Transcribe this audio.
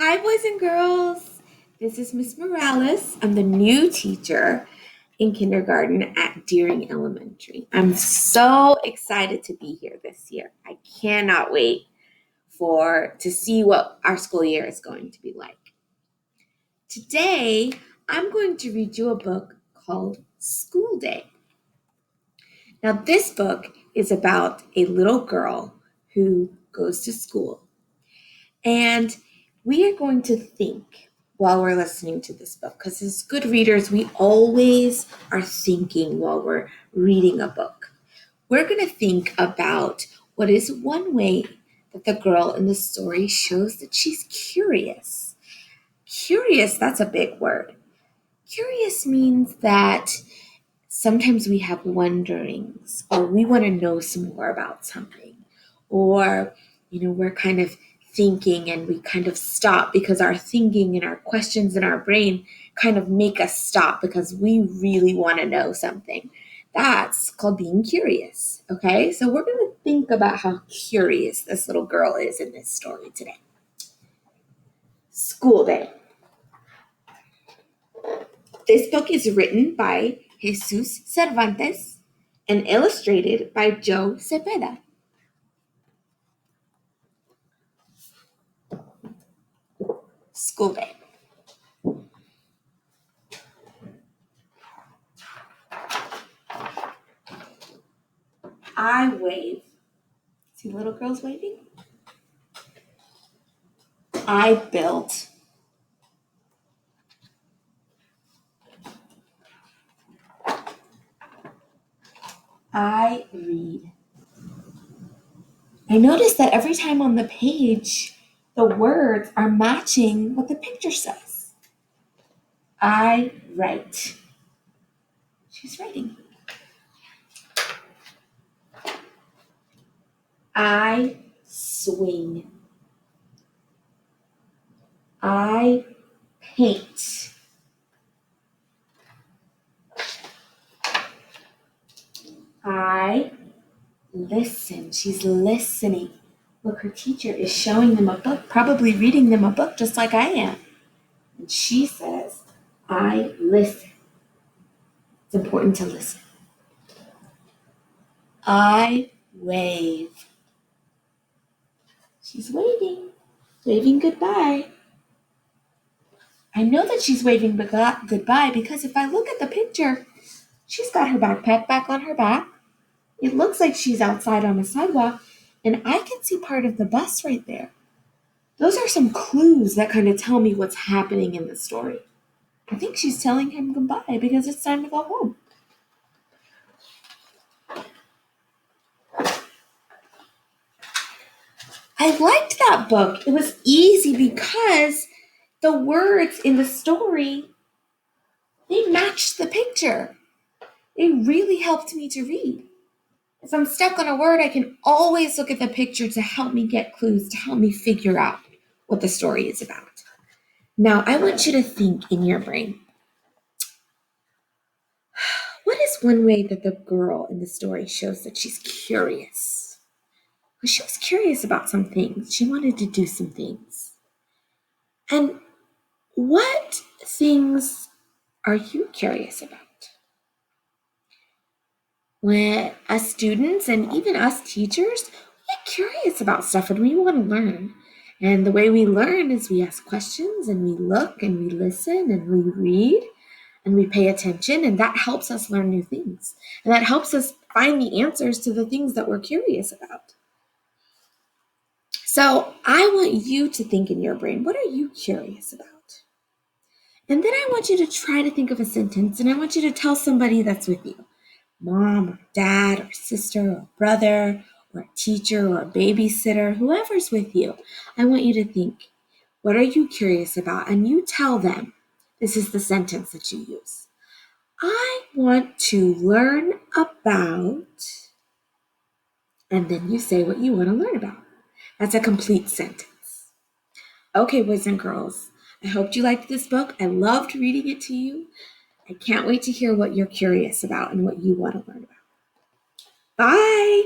Hi, boys and girls. This is Miss Morales. I'm the new teacher in kindergarten at Deering Elementary. I'm so excited to be here this year. I cannot wait to see what our school year is going to be like. Today, I'm going to read you a book called School Day. Now, this book is about a little girl who goes to school. And we are going to think while we're listening to this book, because as good readers, we always are thinking while we're reading a book. We're going to think about what is one way that the girl in the story shows that she's curious. Curious, that's a big word. Curious means that sometimes we have wonderings, or we want to know some more about something, or we're kind of thinking and we kind of stop because our thinking and our questions in our brain kind of make us stop because we really want to know something. That's called being curious. Okay, so we're going to think about how curious this little girl is in this story today. School Day. This book is written by Jesus Cervantes and illustrated by Joe Cepeda. School Day. I wave. See little girls waving? I build. I read. I notice that every time on the page, the words are matching what the picture says. I write. She's writing. I swing. I paint. I listen. She's listening. Look, her teacher is showing them a book, probably reading them a book just like I am. And she says, I listen. It's important to listen. I wave. She's waving goodbye. I know that she's waving goodbye because if I look at the picture, she's got her backpack back on her back. It looks like she's outside on a sidewalk, and I can see part of the bus right there. Those are some clues that kind of tell me what's happening in the story. I think she's telling him goodbye because it's time to go home. I liked that book. It was easy because the words in the story, they matched the picture. It really helped me to read. If I'm stuck on a word, I can always look at the picture to help me get clues, to help me figure out what the story is about. Now, I want you to think in your brain. What is one way that the girl in the story shows that she's curious? Well, she was curious about some things. She wanted to do some things. And what things are you curious about? When us students and even us teachers, we get curious about stuff and we want to learn. And the way we learn is we ask questions and we look and we listen and we read and we pay attention, and that helps us learn new things. And that helps us find the answers to the things that we're curious about. So I want you to think in your brain, what are you curious about? And then I want you to try to think of a sentence, and I want you to tell somebody that's with you. Mom or dad or sister or brother or a teacher or a babysitter, whoever's with you. I want you to think, what are you curious about? And you tell them, this is the sentence that you use. I want to learn about, and then you say what you want to learn about. That's a complete sentence. Okay, boys and girls, I hope you liked this book. I loved reading it to you. I can't wait to hear what you're curious about and what you want to learn about. Bye!